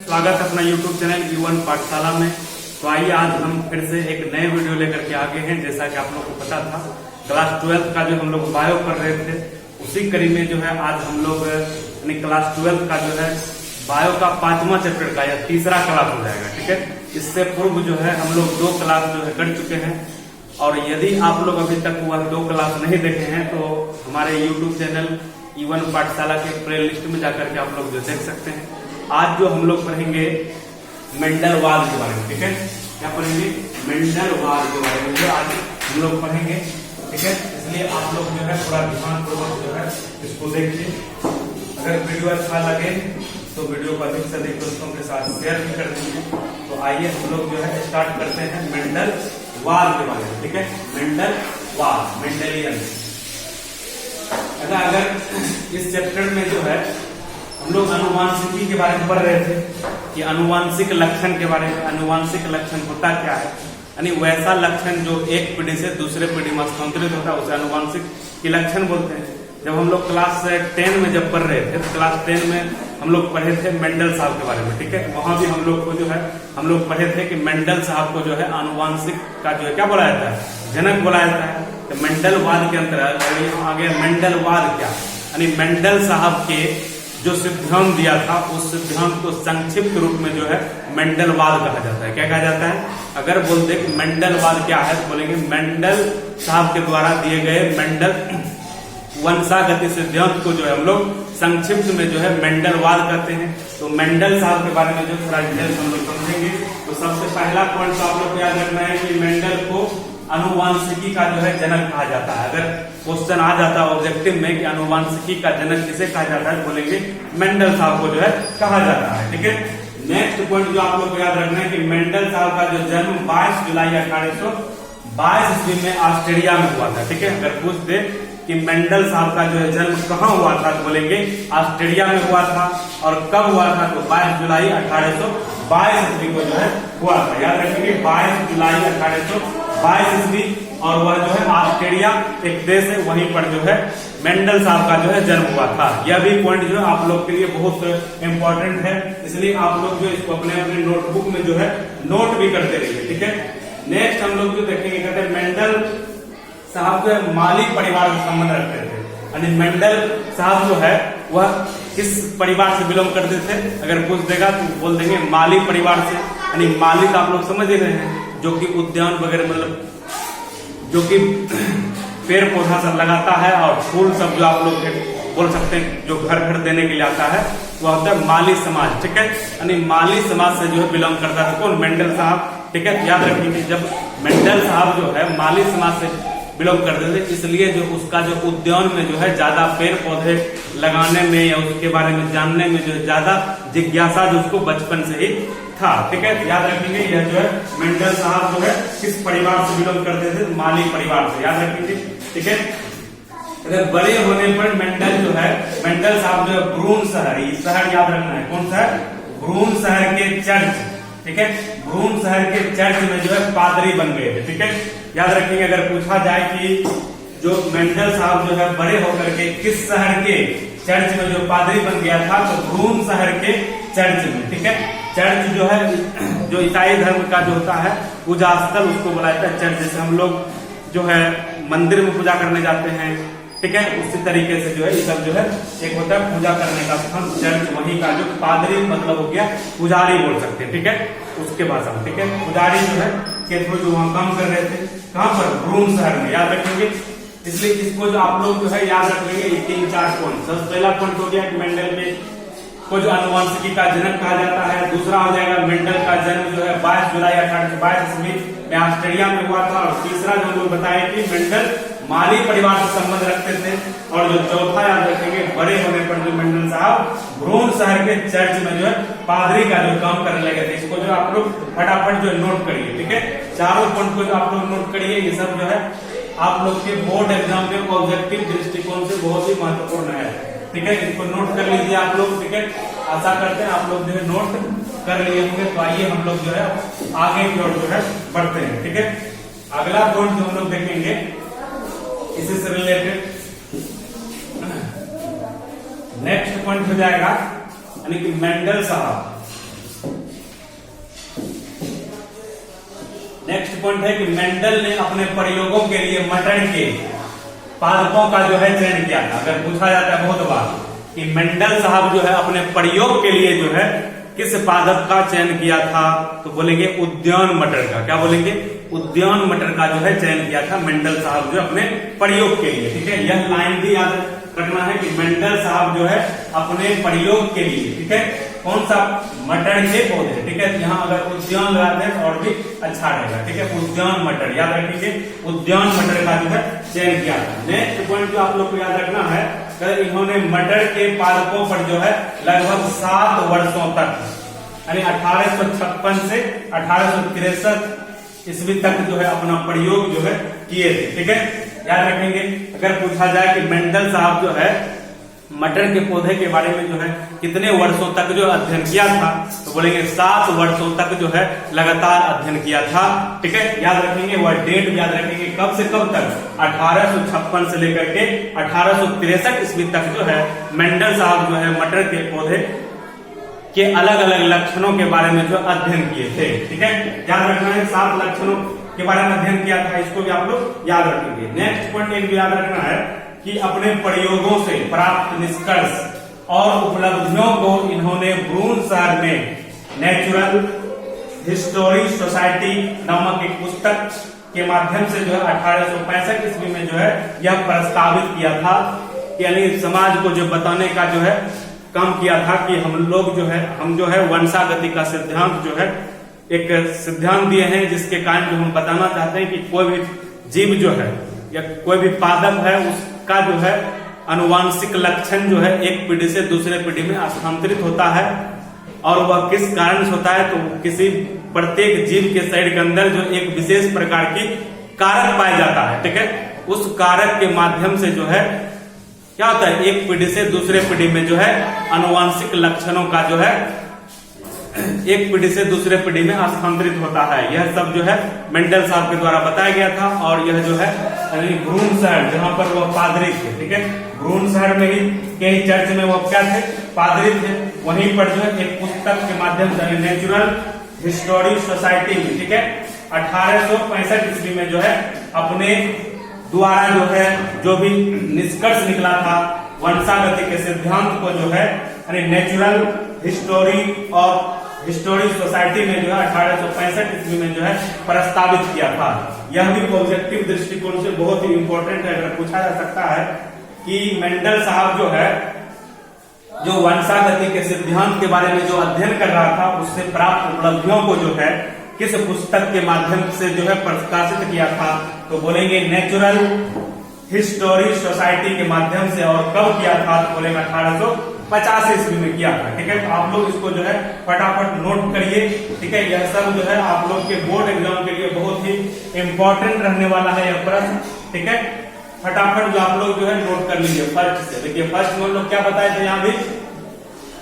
स्वागत है अपना YouTube चैनल E1 पाठशाला में। तो आइए आज हम फिर से एक नए वीडियो लेकर के आगे हैं। जैसा कि आप लोग को पता था क्लास 12 का जो हम लोग बायो कर रहे थे, उसी कड़ी में जो है आज हम लोग यानी क्लास 12 का जो है बायो का 5वां चैप्टर का या तीसरा क्लास हो जाएगा। ठीक है, इससे पूर्व जो है हम लोग 2 क्लास जो है कर चुके हैं। और यदि आप लोग अभी तक वह 2 क्लास नहीं देखे हैं तो हमारे YouTube चैनल E1 पाठशाला के प्ले लिस्ट में जाकर के आप लोग जो देख सकते हैं। आज जो हम लोग पढ़ेंगे मेंडलवाद के बारे में। ठीक है, क्या पढ़ेंगे? मेंडलवाद के बारे में जो आज हम लोग पढ़ेंगे। ठीक है, इसलिए आप लोग जो है थोड़ा ध्यान पूर्वक जो है इसको देखिए। अगर वीडियो अच्छा लगे तो वीडियो को अधिक से अधिक दोस्तों के साथ शेयर भी कर दीजिए। तो आइए हम लोग जो है स्टार्ट करते हैं मेंडलवाद के बारे में। ठीक है, मेंडलवाद, मेंडेलियन। अगर इस चैप्टर में जो है हम लोग अनुवांशिकी के बारे में पढ़ रहे थे कि अनुवांशिक लक्षण के बारे में। अनुवांशिक लक्षण होता क्या है? यानी वैसा लक्षण जो एक पीढ़ी से दूसरे पीढ़ी में स्थानांतरित होता है उसे अनुवांशिक की लक्षण बोलते हैं। जब हम लोग क्लास 10 में जब पढ़ रहे थे तो क्लास 10 में हम लोग पढ़े थे मेंडल साहब के बारे में। ठीक है, वहां भी हम लोग को जो है हम लोग पढ़े थे कि मेंडल साहब को जो है अनुवांशिक का जो है क्या बोला जाता है? जनक बोला जाता है। तो मेंडलवाद के अंतर्गत आगे मेंडलवाद क्या, यानी मेंडल साहब के जो सिद्धांत दिया था उस सिद्धांत को संक्षिप्त रूप में जो है मेंडलवाद कहा जाता है। क्या कहा जाता है? अगर बोलते कि मेंडलवाद क्या है तो बोलेंगे मेंडल साहब के द्वारा दिए गए मेंडल वंशागति सिद्धांत को जो है हम लोग संक्षिप्त में जो है मेंडलवाद कहते हैं। तो मेंडल साहब के बारे में जो थोड़ा डिटेल्स हम लोग समझेंगे। तो सबसे पहला पॉइंट तो आप लोग को याद रखना है कि मेंडल को अनुवांशिकी का जो है जनक कहा जाता है। अगर क्वेश्चन आ जाता है ऑब्जेक्टिव में कि अनुवांशिकी का जनक किसे कहा जाता है, बोलेंगे मेंडल साहब को जो है कहा जाता है। ठीक है, नेक्स्ट पॉइंट जो आप लोग को याद रखना है कि मेंडल साहब का जो जन्म 22 जुलाई 1822 ईस्वी में ऑस्ट्रेलिया में हुआ था। ठीक है, अगर पूछ दे कि मेंडल साहब का जो है जन्म कहाँ हुआ था तो बोलेंगे ऑस्ट्रेलिया में हुआ था। और कब हुआ था तो 22 जुलाई 1822 ईस्वी को जो है हुआ था। याद रखेंगे 22 जुलाई 1822 ईस्वी। और वह जो है ऑस्ट्रेलिया एक देश है, वहीं पर जो है मेंडल साहब का जो है जन्म हुआ था। यह भी पॉइंट जो है आप लोग के लिए बहुत इंपॉर्टेंट है, इसलिए आप लोग जो इसको अपने अपने नोटबुक में जो है नोट भी करते रहिए। ठीक है, नेक्स्ट हम लोग जो देखेंगे कहते हैं मेंडल साहब जो है माली परिवार से संबंध रखते थे। यानी मेंडल साहब जो है वह किस परिवार से बिलोंग करते थे? अगर पूछ देगा तो बोल देंगे माली परिवार से। यानी माली तो आप लोग समझ ही रहे हैं, जो कि उद्यान वगैरह मतलब जो कि पेड़ पौधा सब लगाता है और फूल सब जो आप लोग बोल सकते हैं जो घर घर देने के लिए आता है, वह होता है माली समाज। ठीक है, यानी माली समाज से जो है बिलोंग करता है कौन? मेंडल साहब। ठीक है, याद रखेंगे जब मेंडल साहब जो है माली समाज से बिलोंग करते थे, इसलिए जो उसका जो उद्यान में जो है ज्यादा पेड़ पौधे लगाने में या उसके बारे में जानने में जो ज्यादा जिज्ञासा जो उसको बचपन से ही था। ठीक है, याद रखेंगे यह जो है मेंडल साहब जो है किस परिवार से बिलोंग करते थे? माली परिवार से। याद रखेंगे। ठीक है, अगर बड़े होने पर मेंडल जो है मेंडल साहब जो है ब्रून शहर, ये शहर याद रखना है कौन सा? ब्रून शहर के चर्च। ठीक है, ब्रून शहर के चर्च में जो है पादरी बन गए थे। ठीक है, याद रखेंगे अगर पूछा जाए कि जो मेंडल साहब जो है बड़े होकर के किस शहर के चर्च में जो पादरी बन गया था तो ब्रून शहर के चर्च में। ठीक है, चर्च जो है जो ईसाई धर्म का जो होता है पूजा स्थल उसको बोला जाता है चर्च। जैसे हम लोग जो है मंदिर में पूजा करने जाते हैं, ठीक है, उसी तरीके से जो है ये सब जो है एक होता है पूजा करने का स्थान चर्च। वहीं का जो पादरी मतलब हो गया पुजारी बोल सकते हैं। ठीक है, उसके भाषा में। ठीक है, पुजारी जो है के थ्रू जो वहां काम कर रहे थे कहां पर? ब्रून शहर में। याद रखेंगे, इसलिए इसको जो आप लोग जो है याद रख लेंगे 3-4 पॉइंट। सबसे पहला पॉइंट हो गया कि मेंडल में को जो अनुवांशिकी का जनक कहा जाता है। दूसरा हो जाएगा मेंडल का जन्म जो है 22 जुलाई 1822 ईस्वी में ऑस्ट्रेलिया में हुआ था। और तीसरा जो हम लोग बताए कि मेंडल माली परिवार से संबंध रखते थे। और जो चौथा याद रखेंगे बड़े होने पर जो मेंडल साहब ब्रून शहर के चर्च में जो है पादरी का जो काम करने लगे थे। इसको जो आप लोग फटाफट जो नोट करिए। ठीक है, चारों पॉइंट को जो आप लोग नोट करिए। ये सब जो है आप लोग के बोर्ड एग्जाम में ऑब्जेक्टिव दृष्टिकोण से बहुत ही महत्वपूर्ण है। ठीक है, इसको नोट कर लीजिए आप लोग। ठीक है, आशा करते हैं आप लोग जो है नोट कर लिए होंगे। तो आइए हम लोग जो है आगे की ओर जो है बढ़ते हैं। ठीक है, अगला पॉइंट जो हम लोग देखेंगे इसी से रिलेटेड नेक्स्ट पॉइंट हो जाएगा यानी कि मेंडल साहब पॉइंट है कि मेंडल ने अपने प्रयोगों के लिए मटर के पादपों का जो है चयन किया था। अगर पूछा जाता है बहुत बार कि मेंडल साहब जो है अपने प्रयोग के लिए जो है किस पादप का चयन किया था, तो बोलेंगे उद्यान मटर का। क्या बोलेंगे? उद्यान मटर का जो है चयन किया था मेंडल साहब जो अपने प्रयोग के लिए। ठीक है, यह लाइन भी याद रखना है कि मेंडल साहब जो है अपने प्रयोग के लिए, ठीक है, कौन सा? मटर के पौधे। ठीक है, यहाँ अगर उद्यान लगाते हैं तो और भी अच्छा रहेगा। ठीक है, उद्यान मटर याद रखिए, उद्यान मटर का जो है चयन किया था। नेक्स्ट पॉइंट जो आप लोग को याद रखना है, इन्होंने मटर के पादपों पर जो है लगभग 7 वर्षों तक, यानी 1856 से 1863 ईस्वी तक जो है अपना प्रयोग जो है किए थे। ठीक है, याद रखेंगे। अगर पूछा जाए कि मेंडल साहब जो है मटर के पौधे के बारे में जो है कितने वर्षों तक जो अध्ययन किया था, तो बोलेंगे 7 वर्षों तक जो है लगातार अध्ययन किया था। ठीक है, याद रखेंगे। वह डेट याद रखेंगे, कब से कब तक? 1856 से लेकर के 1863 ईस्वी तक जो है मेंडल साहब जो है मटर के पौधे के अलग अलग लक्षणों के बारे में जो अध्ययन किए थे। ठीक है, याद रखना है, 7 लक्षणों के बारे में अध्ययन किया था, इसको भी आप लोग याद रखेंगे। नेक्स्ट पॉइंट एक भी याद रखना है कि अपने प्रयोगों से प्राप्त निष्कर्ष और उपलब्धियों को इन्होंने ब्रून शहर में नेचुरल हिस्टोरी सोसाइटी नामक एक पुस्तक के माध्यम से जो है 1865 ईस्वी में जो है यह प्रस्तावित किया था। यानी समाज को जो बताने का जो है काम किया था कि हम जो है वंशागति का सिद्धांत जो है एक सिद्धांत दिए हैं, जिसके कारण जो हम बताना चाहते हैं कि कोई भी जीव जो है या कोई भी पादप है उसका जो है अनुवांशिक लक्षण जो है एक पीढ़ी से दूसरे पीढ़ी में स्थानांतरित होता है, और वह किस कारण से होता है, तो किसी प्रत्येक जीव के शरीर के अंदर जो एक विशेष प्रकार की कारक पाया जाता है। ठीक है, उस कारक के माध्यम से जो है क्या होता है, एक पीढ़ी से दूसरे पीढ़ी में जो है अनुवांशिक लक्षणों का जो है एक पीढ़ी से दूसरे पीढ़ी में स्थानांतरित होता है। यह सब जो है मेंडल साहब के द्वारा बताया गया था। और यह जो है ब्रून शहर जहां पर वह पादरी थे, ठीक है, ब्रून शहर में ही के चर्च में वह क्या थे? पादरी थे। वहीं पर जो है एक पुस्तक के माध्यम से नेचुरल हिस्टोरी सोसाइटी में, ठीक है, 1865 ईस्वी में जो है अपने द्वारा जो है जो भी निष्कर्ष निकला था वंशागति के सिद्धांत को जो है नेचुरल हिस्टोरी और हिस्टोरी सोसाइटी में जो है 1865 ईस्वी में जो है प्रस्तावित किया था। यह भी ऑब्जेक्टिव दृष्टिकोण से बहुत ही इंपॉर्टेंट है। अगर पूछा जा सकता है कि मेंडल साहब जो है जो वंशागति के सिद्धांत के बारे में जो अध्ययन कर रहा था उससे प्राप्त उपलब्धियों को जो है किस पुस्तक के माध्यम से जो है प्रकाशित किया था, तो बोलेंगे नेचुरल हिस्टोरी सोसाइटी के माध्यम से। और कब किया था, तो बोलेंगे 1850 ईस्वी में किया था। ठीक है, तो आप लोग इसको जो है फटाफट नोट करिए। ठीक है, यह सब जो है आप लोग के बोर्ड एग्जाम के लिए बहुत ही इंपॉर्टेंट रहने वाला है यह प्रश्न। ठीक है, फटाफट जो आप लोग जो है नोट कर लीजिए फर्स्ट से। देखिए फर्स्ट में हम लोग क्या बताए थे, यहाँ भी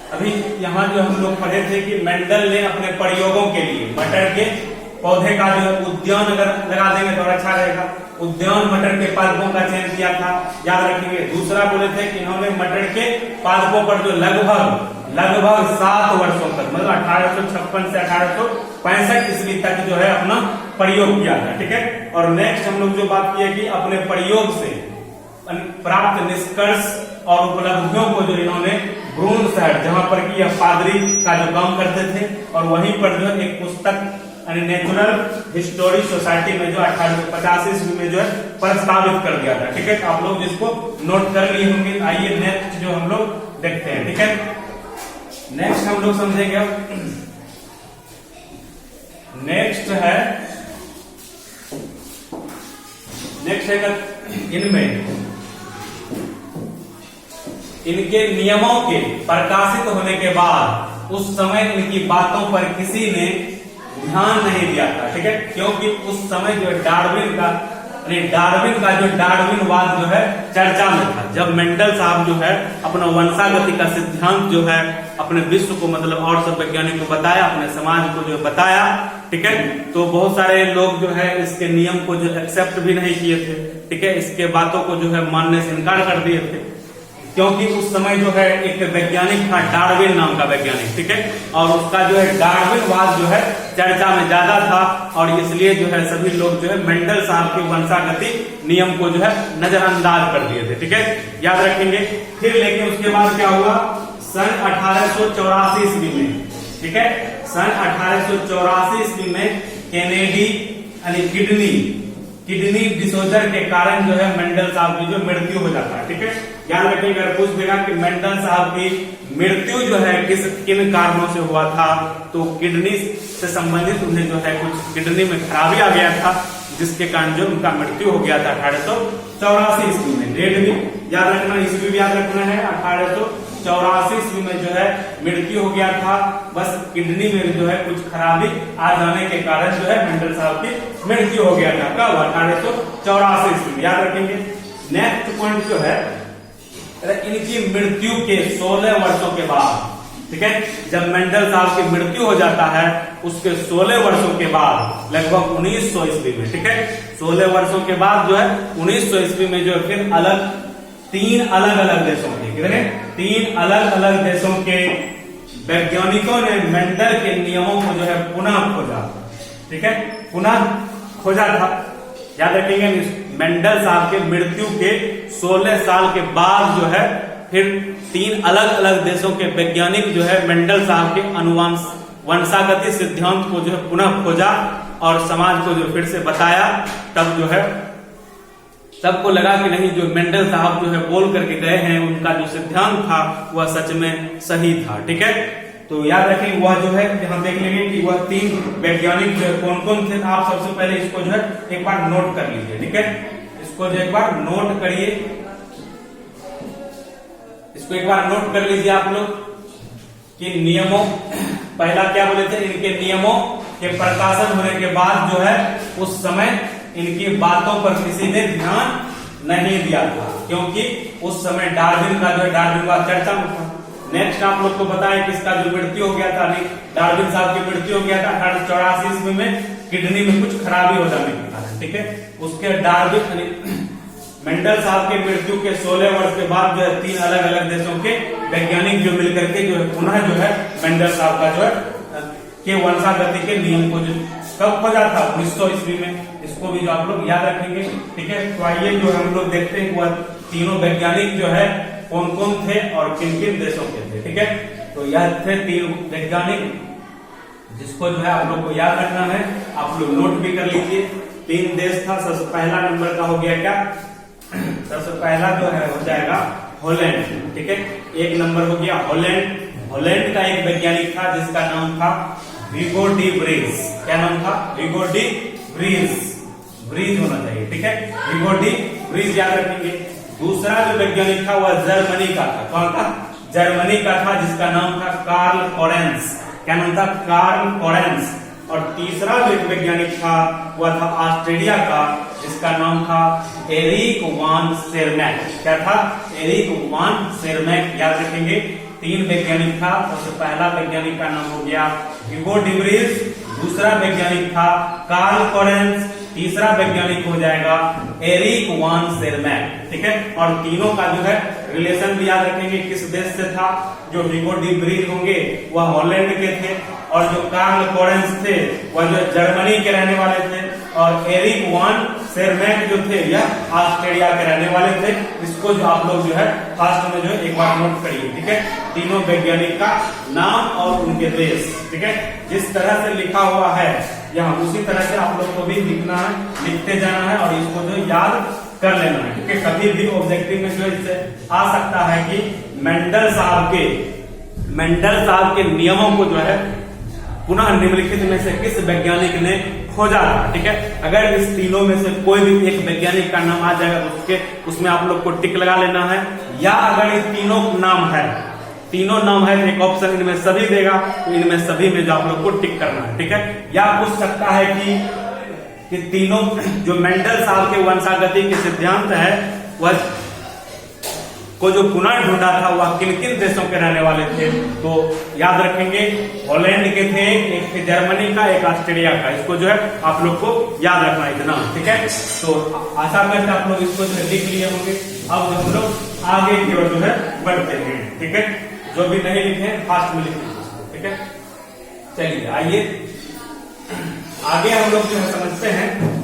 अभी यहाँ जो हम लोग पढ़े थे कि मेंडल ने अपने प्रयोगों के लिए मटर के पौधे का जो है उद्यान अगर लगा देंगे तो अच्छा रहेगा, उद्यान मटर के पादपों का चयन किया था, याद रखेंगे। दूसरा बोले थे कि इन्होंने मटर के पादपों पर जो लगभग 7 वर्षों तक, मतलब 1856 से 1865 ईस्वी तक जो है अपना प्रयोग किया था। ठीक है, और नेक्स्ट हम लोग जो बात की है कि अपने प्रयोग से प्राप्त निष्कर्ष और उपलब्धियों को जो इन्होंने ब्रून शहर जहां पर कि यह पादरी का जो काम करते थे और वहीं पर जो एक पुस्तक नेचुरल हिस्टोरी सोसाइटी में जो 1850 ईस्वी में जो है प्रस्तावित कर दिया था। ठीक है, आप लोग जिसको नोट कर लिए होंगे। आइए नेक्स्ट जो हम लोग देखते हैं। ठीक है, नेक्स्ट हम लोग समझेंगे। नेक्स्ट है इनमें इनके नियमों के प्रकाशित होने के बाद उस समय इनकी बातों पर किसी ने ध्यान नहीं दिया था। ठीक है, क्योंकि उस समय जो डार्विन का जो डार्विनवाद जो है चर्चा में था। जब मेंडल साहब जो है अपना वंशागति का सिद्धांत जो है अपने विश्व को, मतलब और सब वैज्ञानिक को बताया, अपने समाज को जो बताया, ठीक है, तो बहुत सारे लोग जो है इसके नियम को जो एक्सेप्ट भी नहीं किए थे। ठीक है, इसके बातों को जो है मानने से इनकार कर दिए थे। क्योंकि उस समय जो है एक वैज्ञानिक था डार्विन नाम का वैज्ञानिक, ठीक है, और उसका जो है डार्विनवाद जो है चर्चा में ज्यादा था, और इसलिए जो है सभी लोग जो है मेंडल साहब के वंशागति नियम को जो है नजरअंदाज कर दिए थे, ठीक है, याद रखेंगे। फिर लेकिन उसके बाद क्या हुआ, सन 1884 ईस्वी में, ठीक है, सन 1884 ईस्वी में केनेडी यानी किडनी डिसऑर्डर के कारण जो है मेंडल साहब की जो मृत्यु हो जाता है, ठीक है, याद रखिएगा। अगर पूछ देगा कि मेंडल साहब की मृत्यु जो है किन कारणों से हुआ था, तो किडनी से संबंधित उन्हें जो है कुछ किडनी में खराबी आ गया था, जिसके कारण जो उनका मृत्यु हो गया था 1884 ईस्वी में। डेट भी याद रखना, ईस्वी भी याद रखना है, 1884 ईस्वी में जो है मृत्यु हो गया था, बस किडनी में जो है कुछ खराबी आ जाने के कारण जो है मेंडल साहब की मृत्यु हो गया था। कब? 1884 ईस्वी में, याद रखेंगे। नेक्स्ट पॉइंट जो है इनकी मृत्यु के 16 वर्षों के बाद, ठीक है, जब मेंडल साहब की मृत्यु हो जाता है उसके 16 वर्षों के बाद, लगभग 1900 ईस्वी में, ठीक है, 16 वर्षों के बाद जो है 1900 ईस्वी में जो है फिर तीन अलग अलग देशों के, कितने? 3 अलग अलग देशों के वैज्ञानिकों ने मेंडल के नियमों को जो है पुनः खोजा, ठीक है, पुनः खोजा था। याद रखेंगे, मेंडल साहब के मृत्यु के 16 साल के बाद जो है फिर 3 अलग अलग देशों के वैज्ञानिक जो है मेंडल साहब के वंशागति सिद्धांत को जो है पुनः खोजा और समाज को जो फिर से बताया। तब जो है सबको लगा कि नहीं, जो मेंडल साहब जो है बोल करके गए हैं, उनका जो सिद्धांत था वह सच में सही था, ठीक है। तो याद रखें, वह जो है यहाँ देख लेंगे कि वह 3 वैज्ञानिक जो है कौन कौन थे। आप सबसे पहले इसको जो है एक बार नोट कर लीजिए, ठीक है, इसको जो एक बार नोट करिए, इसको एक बार नोट कर लीजिए आप लोग कि नियमों, पहला क्या बोले थे, इनके नियमों के प्रकाशन होने के बाद जो है उस समय इनकी बातों पर किसी ने ध्यान नहीं दिया था, क्योंकि उस समय डार्विन का जो है डार्विनवाद चर्चा में था। नेक्स्ट आप लोग को पता है किसका जो मृत्यु हो गया था, नहीं, डार्विन साहब की मृत्यु हो गया था 1884 ईस्वी में किडनी में कुछ खराबी हो जाने के कारण, ठीक है। उसके डार्विन मेंडल साहब की मृत्यु के 16 वर्ष के बाद जो है 3 अलग अलग देशों के वैज्ञानिक जो मिलकर के जो है पुनः जो है मेंडल साहब का जो है के वंशागति के नियम को जो कब खोजा था, 1900 ईस्वी में। इसको भी जो आप लोग याद रखेंगे, ठीक है। तो आइए जो हम लोग देखते हैं वह तीनों वैज्ञानिक जो है कौन कौन थे और किन किन देशों के थे, ठीक है। तो यह थे 3 वैज्ञानिक, जिसको जो है आप लोग को याद रखना है, आप लोग नोट भी कर लीजिए। 3 देश था। सबसे पहला नंबर का हो गया क्या, सबसे पहला जो है हो जाएगा हॉलैंड, ठीक है, 1 नंबर हो गया हॉलैंड। हॉलैंड का एक वैज्ञानिक था जिसका नाम था विगो डी ब्रीज। क्या नाम था? विगो डी ब्रीज होना चाहिए, ठीक है, विगो डी ब्रीज याद रखेंगे। दूसरा जो वैज्ञानिक था वह जर्मनी का था। कौन था? जर्मनी का था, जिसका नाम था कार्ल कोरेंस। क्या नाम था? Carl Correns. और तीसरा जो एक वैज्ञानिक था वह था ऑस्ट्रेलिया का, जिसका नाम था एरिक वान सेरमैक। क्या था? एरिक वान सेरमैक याद रखेंगे। 3 वैज्ञानिक था। सबसे पहला वैज्ञानिक का नाम हो गया विगो डी ब्रीज, दूसरा वैज्ञानिक था कार्ल कोरेंस, तीसरा वैज्ञानिक हो जाएगा एरिक वान सेरमैक, ठीक है। और तीनों का जो है रिलेशन भी याद रखेंगे, किस देश से था। जो विगो डी ब्रीज होंगे वह हॉलैंड के थे, और जो कार्ल कोरेंस थे वह जो जर्मनी के रहने वाले थे, और एरिक वान सेरमैक जो थे यह ऑस्ट्रेलिया के रहने वाले थे। इसको जो आप लोग जो है फास्ट में जो है एक बार नोट करिए, ठीक है। तीनों वैज्ञानिक का नाम और उनके देश, ठीक है, जिस तरह से लिखा हुआ है यहाँ उसी तरह से आप लोग को भी लिखना है, लिखते जाना है और इसको जो याद कर लेना है, ठीक है। कभी भी ऑब्जेक्टिव में जो इससे आ सकता है कि मेंडल साहब के नियमों को जो है पुनः निम्नलिखित में से किस वैज्ञानिक ने खोजा था, ठीक है। अगर इस तीनों में से कोई भी एक वैज्ञानिक का नाम आ जाएगा तो उसमें आप लोग को टिक लगा लेना है, या अगर ये तीनों नाम है तो एक ऑप्शन इनमें सभी देगा, तो इनमें सभी में जो आप लोग को टिक करना है, ठीक है। या पूछ सकता है कि तीनों जो मेंडल साहब के वंशागति के सिद्धांत है वह को जो पुनः ढूंढा था वह किन किन देशों के रहने वाले थे, तो याद रखेंगे हॉलैंड के थे, एक थे जर्मनी का, एक ऑस्ट्रेलिया का। इसको जो है आप लोग को याद रखना इतना, ठीक है। तो आशा करते आप लोग इसको जो है लिख लिए होंगे। अब हम लोग आगे की ओर जो है बढ़ते हैं, ठीक है। जो भी नहीं लिखे फास्ट में लिख लीजिए, ठीक है। चलिए आइए आगे हम लोग जो है समझते हैं।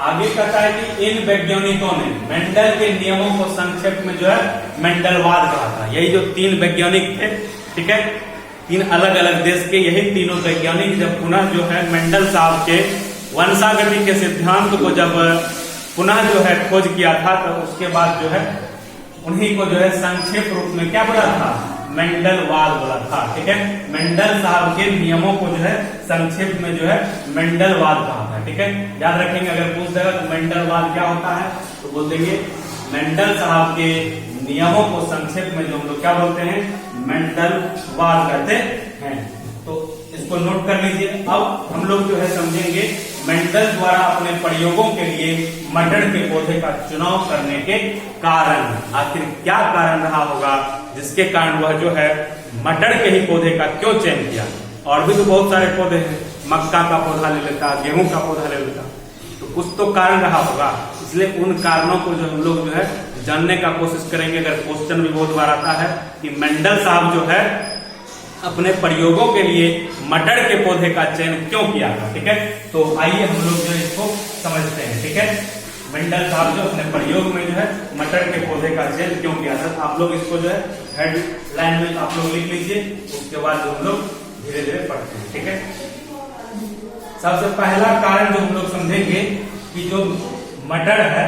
आगे कहता है कि इन वैज्ञानिकों ने मेंडल के नियमों को संक्षेप में जो है मेंडलवाद कहा था। यही जो 3 वैज्ञानिक थे, ठीक है, 3 अलग अलग देश के, यही तीनों वैज्ञानिक जब पुनः जो है मेंडल साहब के वंशागति के सिद्धांत को जब पुनः जो है खोज किया था, तो उसके बाद जो है उन्हीं को जो है संक्षेप रूप में क्या बोला था, मेंडलवाद बोला था, ठीक है। मेंडल साहब के नियमों को जो है संक्षेप में जो है मेंडलवाद कहा था, ठीक है। याद रखेंगे, अगर पूछ देगा तो मेंडलवाद क्या होता है तो बोल देंगे मेंडल साहब के नियमों को संक्षेप में जो हम लोग क्या बोलते हैं, मेंडलवाद कहते हैं। तो इसको नोट कर लीजिए। अब हम लोग जो है समझेंगे मेंडल द्वारा अपने प्रयोगों के लिए मटर के पौधे का चुनाव करने के कारण। आखिर क्या कारण रहा होगा जिसके कारण वह जो है मटर के ही पौधे का क्यों चयन किया। और भी तो बहुत सारे पौधे हैं, मक्का का पौधा ले लेता, गेहूं का पौधा ले लेता, तो कुछ तो कारण रहा होगा। इसलिए उन कारणों को जो हम लोग जो है जानने का कोशिश करेंगे। अगर क्वेश्चन भी बहुत बार आता है कि मेंडल साहब जो है अपने प्रयोगों के लिए मटर के पौधे का चयन क्यों किया था, ठीक है। तो आइए हम लोग जो इसको समझते हैं, ठीक है। मेंडल साहब जो अपने प्रयोग में जो है मटर के पौधे का चयन क्यों किया था, आप लोग इसको जो है हेडलाइन में आप लोग लिख लीजिए। उसके बाद जो हम लोग धीरे धीरे पढ़ते हैं, ठीक है। सबसे पहला कारण जो हम लोग समझेंगे कि जो मटर है,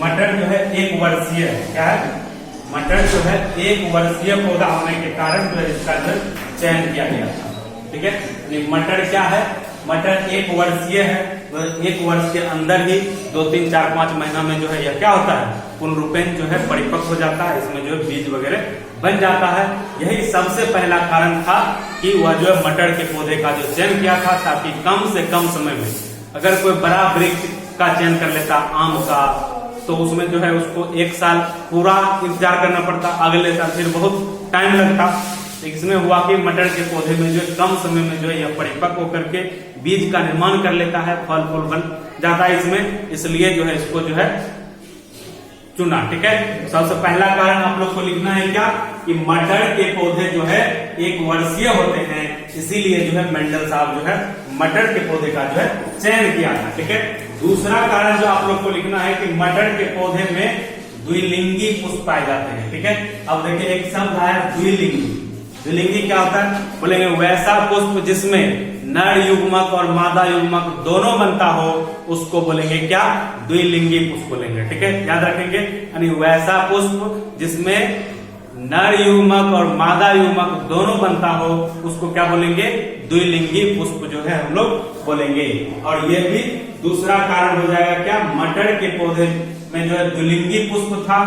मटर जो है 1 वर्षीय है। क्या है, मटर जो है 1 वर्षीय पौधा होने के कारण जो है इसका जो चयन किया गया था, ठीक है। मटर क्या है, मटर 1 वर्षीय है, तो 1 वर्ष के अंदर ही 2, 3, 4, 5 महीना में जो है यह क्या होता है, पूर्ण जो है परिपक्व हो जाता है। इसमें जो है बीज वगैरह बन जाता है। यही सबसे पहला कारण था कि वह जो है मटर के पौधे का जो चयन किया था, ताकि कम से कम समय में अगर कोई बड़ा वृक्ष का चयन कर लेता आम का, तो उसमें जो है उसको 1 साल पूरा इंतजार करना पड़ता, अगले साल फिर बहुत टाइम लगता। इसमें हुआ कि मटर के पौधे में जो कम समय में जो है यह परिपक्व होकर के बीज का निर्माण कर लेता है, फल फूल बन जाता है इसमें, इसलिए जो है इसको जो है चुना, ठीक है। सबसे पहला कारण आप लोग को लिखना है क्या, कि मटर के पौधे जो है 1 वर्षीय होते हैं, इसीलिए जो है मेंडल साहब जो है मटर के पौधे का जो है चयन किया था, ठीक है। दूसरा कारण जो आप लोग को लिखना है कि मटर के पौधे में द्विलिंगी पुष्प पाए जाते हैं, ठीक है। अब देखिए एक शब्द आया द्विलिंगी। द्विलिंगी क्या होता है, बोलेंगे वैसा पुष्प जिसमें नर युग्मक और मादा युग्मक दोनों बनता हो, उसको बोलेंगे क्या, द्विलिंगी पुष्प बोलेंगे, ठीक है। याद रखेंगे, यानी वैसा पुष्प जिसमें नर युग्मक और मादा युग्मक दोनों बनता हो, उसको क्या बोलेंगे, द्विलिंगी पुष्प जो है हम लोग बोलेंगे। और ये भी दूसरा कारण हो जाएगा क्या, मटर के पौधे में जो है द्विलिंगी पुष्प था,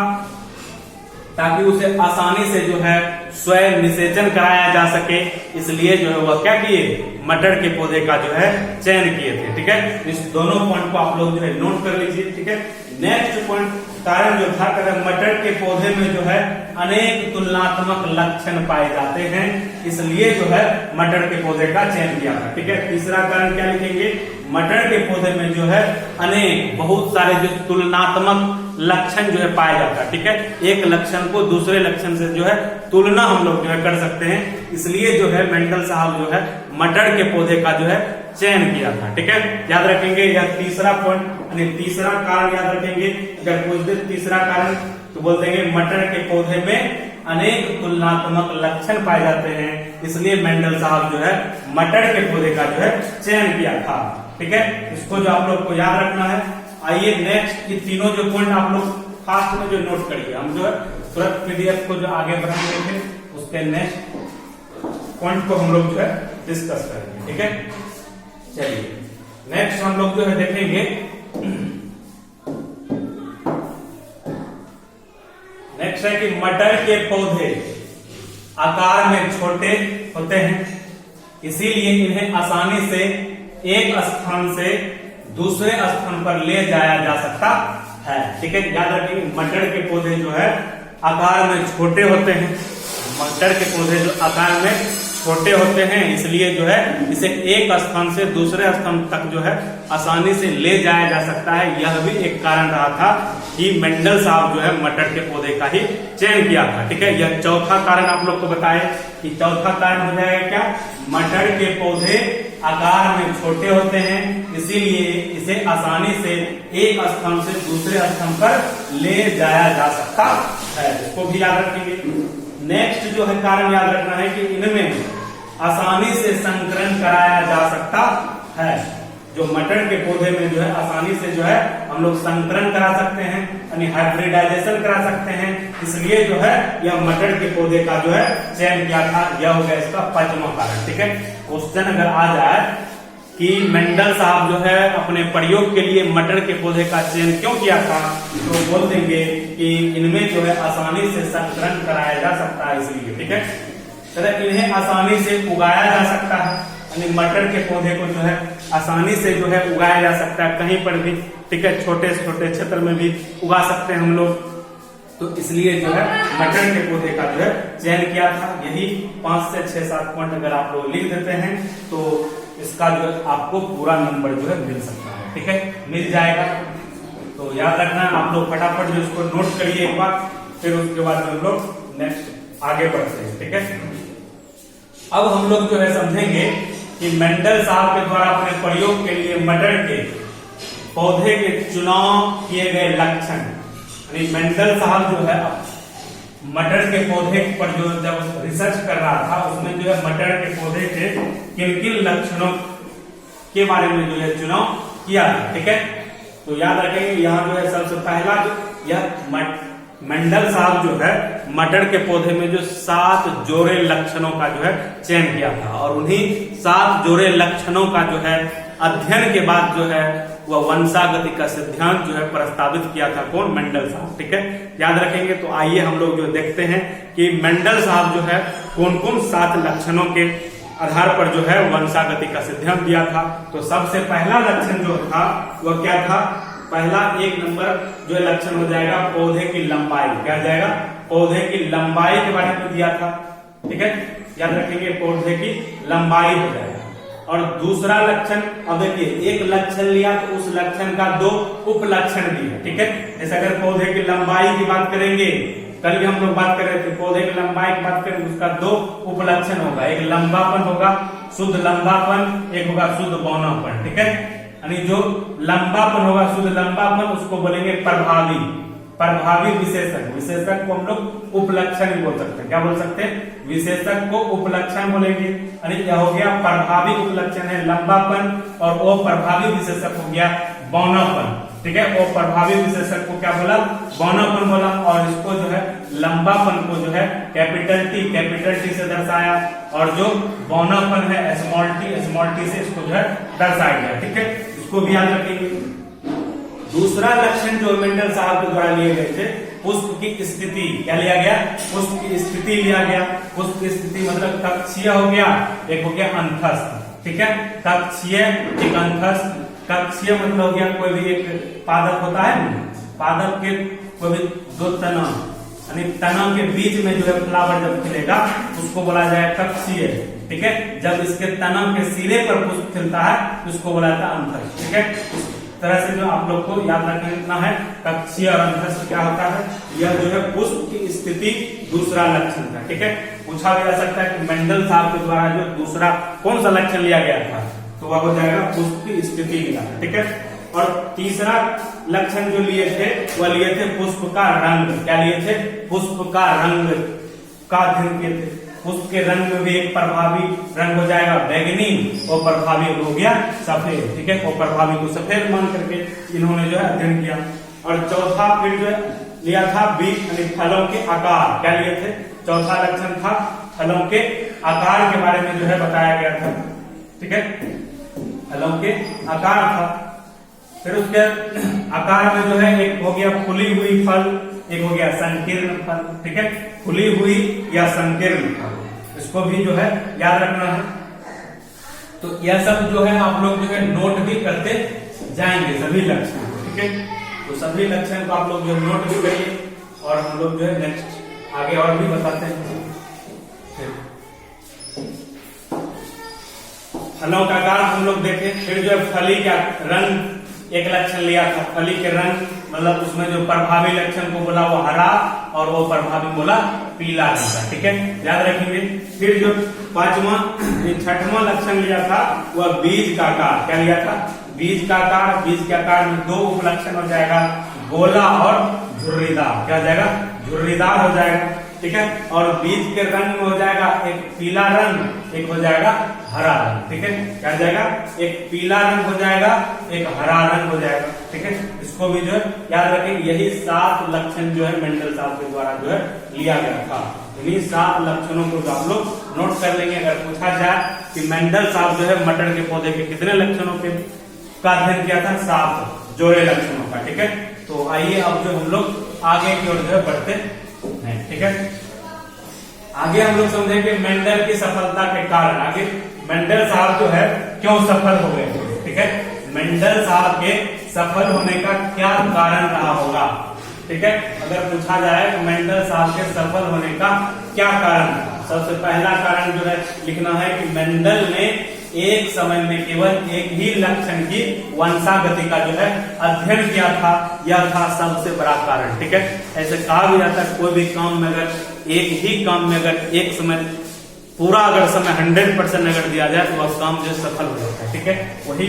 ताकि उसे आसानी से जो है स्वयं निषेचन कराया जा सके, इसलिए जो है वह क्या किए, मटर के पौधे का जो है चयन किए थे, ठीक है। इस दोनों पॉइंट को आप लोग जो है नोट कर लीजिए, ठीक है। नेक्स्ट पॉइंट कारण जो था, मटर के पौधे में जो है अनेक तुलनात्मक लक्षण पाए जाते हैं, इसलिए जो है मटर के पौधे का चयन किया था, ठीक है। तीसरा कारण क्या लिखेंगे, मटर के पौधे में जो है अनेक बहुत सारे जो तुलनात्मक लक्षण जो है पाया जाता है, ठीक है। एक लक्षण को दूसरे लक्षण से जो है तुलना हम लोग जो है कर सकते हैं, इसलिए जो है मेंडल साहब जो है मटर के पौधे का जो है चयन किया था, ठीक है। याद रखेंगे यह तीसरा पॉइंट, यानी तीसरा कारण याद रखेंगे। अगर पूछ दे तीसरा कारण तो बोल देंगे मटर के पौधे में अनेक तुलनात्मक लक्षण पाए जाते हैं, इसलिए मेंडल साहब जो है मटर के पौधे का जो है चयन किया था, ठीक है। इसको जो आप लोग को याद रखना है। आइए नेक्स्ट, ये तीनों जो पॉइंट आप लोग फास्ट में जो नोट करिए, हम जो है तुरंत पीडीएफ को जो आगे बढ़ाएंगे थे उसके नेक्स्ट पॉइंट को हम लोग जो है डिस्कस करेंगे, ठीक है। चलिए नेक्स्ट हम लोग जो है देखेंगे, नेक्स्ट है कि मटर के पौधे आकार में छोटे होते हैं, इसीलिए इन्हें आसानी से एक स्थान से दूसरे स्थान पर ले जाया जा सकता है। ठीक है, याद रखिए मटर के पौधे जो है आकार में छोटे होते हैं। मटर के पौधे जो आकार में छोटे होते हैं, इसलिए जो है इसे एक स्थान से दूसरे स्थान तक जो है आसानी से ले जाया जा सकता है। यह भी एक कारण रहा था कि मेंडल साहब जो है मटर के पौधे का ही चयन किया था। ठीक है, यह चौथा कारण आप लोग को बताए कि चौथा कारण हो जाएगा क्या, मटर के पौधे आकार में छोटे होते हैं, इसीलिए इसे आसानी से एक स्थान से दूसरे स्थान पर ले जाया जा सकता है। इसको भी याद रखेंगे। नेक्स्ट जो है कारण याद रखना है कि इनमें आसानी से संकरण कराया जा सकता है। जो मटर के पौधे में जो है आसानी से जो है हम लोग संकरण करा सकते हैं, यानी हाइब्रिडाइजेशन करा सकते हैं, इसलिए जो है यह मटर के पौधे का जो है चयन किया था। यह हो गया इसका पांचवा कारण। ठीक है, क्वेश्चन अगर आ जाए कि मेंडल साहब जो है अपने प्रयोग के लिए मटर के पौधे का चयन क्यों किया था, तो बोल देंगे कि इनमें जो है आसानी से संकरण कराया जा सकता है, इसलिए। ठीक है, तो इन्हें आसानी से उगाया जा सकता है, यानी मटर के पौधे को जो है आसानी से जो है उगाया जा सकता है कहीं पर भी। ठीक है, छोटे से छोटे क्षेत्र में भी उगा सकते हैं हम लोग, तो इसलिए जो है मटर के पौधे का जो है चयन किया था। यही 5 से 6-7 पॉइंट अगर आप लोग लिख देते हैं तो इसका जो है आपको पूरा नंबर जो है मिल सकता है। ठीक है, मिल जाएगा। तो याद रखना आप लोग फटाफट जो इसको नोट करिए एक बार, फिर उसके बाद हम लोग नेक्स्ट आगे बढ़ते हैं। ठीक है, अब हम लोग जो है समझेंगे कि मेंडल साहब के द्वारा अपने प्रयोग के लिए मटर के पौधे के चुनाव किए गए लक्षण, यानी मेंडल साहब जो है मटर के पौधे पर जो जब रिसर्च कर रहा था उसमें जो है मटर के पौधे के किन किन लक्षणों के बारे में जो है चुनाव किया था। ठीक है, तो याद रखेंगे यहाँ जो है सबसे पहला जो यह मेंडल साहब जो है मटर के पौधे में जो 7 जोड़े लक्षणों का जो है चयन किया था, और उन्हीं 7 जोड़े लक्षणों का जो है अध्ययन के बाद जो है वह वंशागति का सिद्धांत जो है प्रस्तावित किया था। कौन? मेंडल साहब। ठीक है, याद रखेंगे। तो आइए हम लोग जो देखते हैं कि मेंडल साहब जो है कौन कौन 7 लक्षणों के आधार पर जो है वंशागति का सिद्धांत दिया था। तो सबसे पहला लक्षण जो था वह क्या था? पहला 1 नंबर जो लक्षण हो जाएगा पौधे की लंबाई। क्या हो जाएगा? पौधे की लंबाई के बारे में दिया था। ठीक है, याद रखेंगे पौधे की लंबाई हो जाएगा। और दूसरा लक्षण, अब देखिए एक लक्षण लिया तो उस लक्षण का 2 उपलक्षण भी है। ठीक है, जैसे अगर पौधे की लंबाई की बात करेंगे, कल भी हम लोग बात कर रहे थे, पौधे की लंबाई की बात करेंगे उसका 2 उपलक्षण होगा। एक लंबापन होगा, शुद्ध लंबापन, एक होगा शुद्ध बौनापन। ठीक है, यानी जो लंबापन होगा, शुद्ध लंबापन, उसको बोलेंगे प्रभावी विशेषक। विशेषक को हम लोग उपलक्षण भी बोल सकते हैं। क्या बोल सकते हैं? विशेषक को उपलक्षण बोलेंगे। यानी क्या हो गया? प्रभावी उपलक्षण है लंबापन, और अप्रभावी विशेषक हो गया बौनापन। ठीक है, अप्रभावी विशेषक को क्या बोला? बौनापन बोला। और इसको जो है लंबापन को जो है कैपिटल टी से दर्शाया, और जो बौनापन है स्मॉल टी से इसको जो है दर्शाया गया। ठीक है, इसको भी याद रखेंगे। दूसरा लक्षण जो मेंडल साहब के द्वारा लिए गए थे, पुष्प की स्थिति। क्या लिया गया? पुष्प की स्थिति लिया गया। पुष्प की स्थिति मतलब कक्षीय हो गया, एक हो गया अंतस्थ। ठीक है, कक्षीय एक अंतस्थ। कक्षीय मतलब हो गया कोई भी एक पादप होता है ना, पादप के कोई भी 2 तना, यानी तना के बीच में जो है फ्लावर जब खिलेगा उसको बोला जाए कक्षीय। ठीक है, जब इसके तना के सिरे पर पुष्प खिलता है उसको बोला जाता है अंतस्थ। ठीक है, तरह से जो आप लोग को याद रखना है कक्षीय और अंतस्थ क्या होता है, यह जो है पुष्प की स्थिति दूसरा लक्षण था। ठीक है, पूछा भी जा सकता है कि मेंडल साहब के द्वारा जो दूसरा कौन सा लक्षण लिया गया था, तो वह हो जाएगा पुष्प की स्थिति लिया। ठीक है, और तीसरा लक्षण जो लिए थे वह लिए थे पुष्प का रंग। क्या लिए थे? पुष्प का रंग का अध्ययन किए थे। पुष्प के रंग में भी एक प्रभावी रंग हो जाएगा बैंगनी, और प्रभावी हो गया सफेद। ठीक है, और प्रभावी को सफेद मान करके इन्होंने जो है अध्ययन किया। और चौथा फिर जो लिया था बीज, यानी फलों के आकार। क्या लिए थे? चौथा लक्षण था फलों के आकार के बारे में जो है बताया गया था। ठीक है, फलों के आकार था। फिर उसके आकार में जो है एक हो गया फुली हुई फल, एक हो गया संकीर्ण फल। ठीक है, फुली हुई या संकीर्ण फल, इसको भी जो है याद रखना है। तो यह सब जो है आप लोग जो है नोट भी करते जाएंगे सभी लक्षण, ठीक है। तो सभी लक्षण को आप लोग जो नोट भी करिए और हम लोग जो है नेक्स्ट आगे और भी बताते हैं। फलों का आकार हम लोग देखे, फिर जो है फली का रंग एक लक्षण लिया था, फली के रंग मतलब उसमें जो प्रभावी लक्षण को बोला वो हरा और वो प्रभावी बोला पीला रंग का, ठीक है, याद रखेंगे। फिर जो छठवां लक्षण लिया था वह बीज का आकार, क्या लिया था, बीज का आकार। बीज के आकार में दो उपलक्षण हो जाएगा, गोला और झुर्रीदार, क्या हो जाएगा, झुर्रीदार हो जाएगा, ठीक है। और बीज के रंग में हो जाएगा एक पीला रंग, एक हो जाएगा हरा रंग, ठीक है, क्या हो जाएगा, एक पीला रंग हो जाएगा, एक हरा रंग हो जाएगा, ठीक है। इसको भी जो है याद रखें। यही 7 लक्षण जो है मेंडल साहब के द्वारा जो है लिया गया था। इन्हीं 7 लक्षणों को आप लोग नोट कर लेंगे। अगर पूछा जाए कि मेंडल साहब जो है मटर के पौधे के कितने लक्षणों के का अध्ययन किया था, 7 जोड़े लक्षणों का, ठीक है। तो आइए अब जो हम लोग आगे की ओर जो है बढ़ते हैं, ठीक है। आगे हम लोग समझेंगे मेंडल की सफलता के कारण। आगे मेंडल साहब जो है क्यों सफल हो गए, ठीक है, मेंडल साहब के सफल होने का क्या कारण रहा होगा, ठीक है। अगर पूछा जाए मेंडल साहब के सफल होने का क्या कारण, सबसे पहला कारण जो है लिखना है कि मेंडल ने एक समय में केवल एक ही लक्षण की वंशागति का जो है अध्ययन किया था, यह था सबसे बड़ा कारण, ठीक है। ऐसे कहा भी जाता है कोई भी काम में अगर एक ही काम में अगर एक समय पूरा अगर समय 100% अगर दिया जाए तो वह काम जो सफल हो जाता है, ठीक है। वही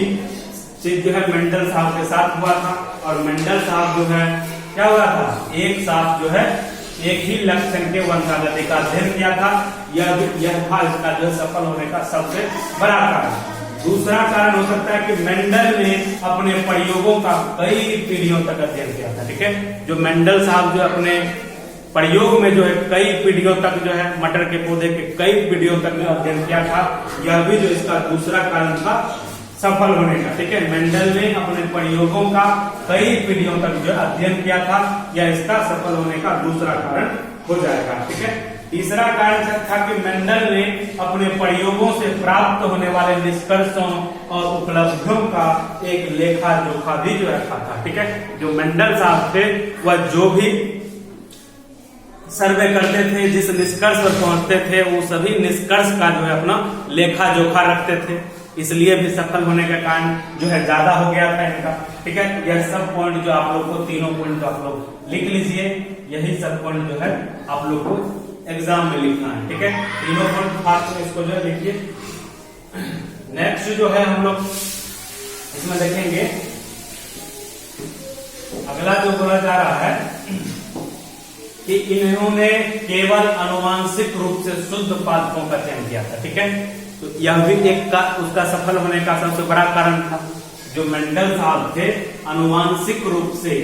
चीज जो है मेंडल साहब के साथ हुआ था। और मेंडल साहब जो है क्या हुआ था, एक साथ जो है एक ही लक्षण के वंशागति का अध्ययन किया था, यह था इसका जो सफल होने का सबसे बड़ा कारण। दूसरा कारण हो सकता है कि मेंडल ने अपने प्रयोगों का कई पीढ़ियों तक अध्ययन किया था, ठीक है। जो मेंडल साहब जो अपने प्रयोग में जो है कई पीढ़ियों तक जो है मटर के पौधे के कई पीढ़ियों तक जो अध्ययन किया था, यह भी जो इसका दूसरा कारण था सफल होने का, ठीक है। मेंडल ने अपने प्रयोगों का कई पीढ़ियों तक जो अध्ययन किया था, यह इसका सफल होने का दूसरा कारण हो जाएगा, ठीक है। तीसरा कारण था कि मेंडल ने अपने प्रयोगों से प्राप्त होने वाले निष्कर्षों और उपलब्धियों का एक लेखा जोखा भी जो रखा था, ठीक है। जो मेंडल साहब थे वह जो भी सर्वे करते थे, जिस निष्कर्ष पर पहुंचते थे, वो सभी निष्कर्ष का जो है अपना लेखा जोखा रखते थे, इसलिए भी सफल होने का कारण जो है ज्यादा हो गया था इनका, ठीक है। यह सब पॉइंट जो आप लोग को, तीनों पॉइंट आप लोग लिख लीजिए, यही सब पॉइंट जो है आप लोग को एग्जाम में लिखना है, ठीक है। तीनों पॉइंट फास्ट में इसको जो है लिखिए। नेक्स्ट जो है हम लोग इसमें देखेंगे, अगला जो बोला जा रहा है कि इन्होंने केवल आनुवांशिक रूप से शुद्ध पादपों का चयन किया था, ठीक है। तो यह भी एक का उसका सफल होने का सबसे बड़ा कारण था। जो मेंडल साहब थे आनुवांशिक रूप से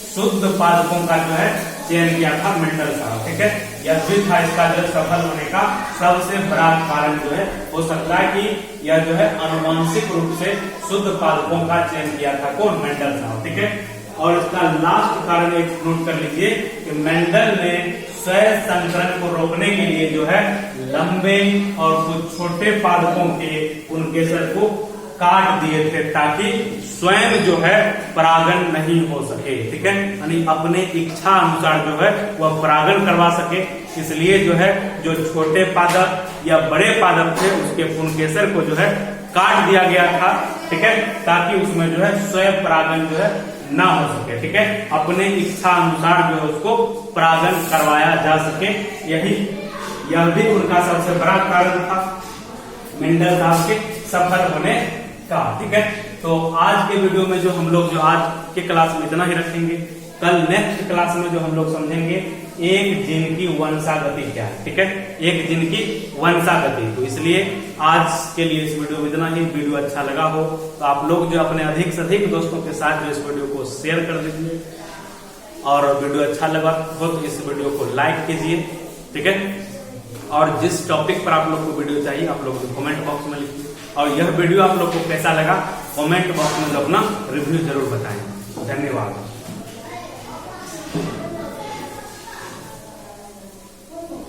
शुद्ध पादपों का जो है चयन किया था मेंडल साहब, ठीक है। यह भी था इसका जो सफल होने का सबसे बड़ा कारण जो है हो सकता है कि यह जो है आनुवांशिक रूप से शुद्ध पादपों का चयन किया था कौन, मेंडल साहब, ठीक है। और इसका लास्ट कारण एक नोट कर लीजिए कि मेंडल ने स्वयं संकरण को रोकने के लिए जो है लंबे और कुछ छोटे पादपों के उन केसर को काट दिए थे, ताकि स्वयं जो है परागण नहीं हो सके, ठीक है। यानी अपने इच्छा अनुसार जो है वह परागण करवा सके, इसलिए जो है जो छोटे पादप या बड़े पादप थे उसके पुंकेसर को जो है काट दिया गया था, ठीक है, ताकि उसमें जो है स्वयं परागण जो है ना हो सके, ठीक है। अपने इच्छा अनुसार जो है उसको परागण करवाया जा सके, यह भी उनका सबसे बड़ा कारण था मेंडल साहब के सफल होने का, ठीक है। तो आज के वीडियो में जो हम लोग जो आज के क्लास में इतना ही रखेंगे। कल नेक्स्ट क्लास में जो हम लोग समझेंगे एक जीन की वंशागति क्या है, ठीक है, एक जीन की वंशागति। तो इसलिए आज के लिए इस वीडियो में इतना ही। वीडियो अच्छा लगा हो तो आप लोग जो अपने अधिक से अधिक दोस्तों के साथ जो इस वीडियो को शेयर कर दीजिए, और वीडियो अच्छा लगा हो तो इस वीडियो को लाइक कीजिए, ठीक है। और जिस टॉपिक पर आप लोग को वीडियो चाहिए आप लोग कमेंट बॉक्स में लिखिए, और यह वीडियो आप लोग को कैसा लगा कमेंट बॉक्स में अपना रिव्यू जरूर बताएं। धन्यवाद।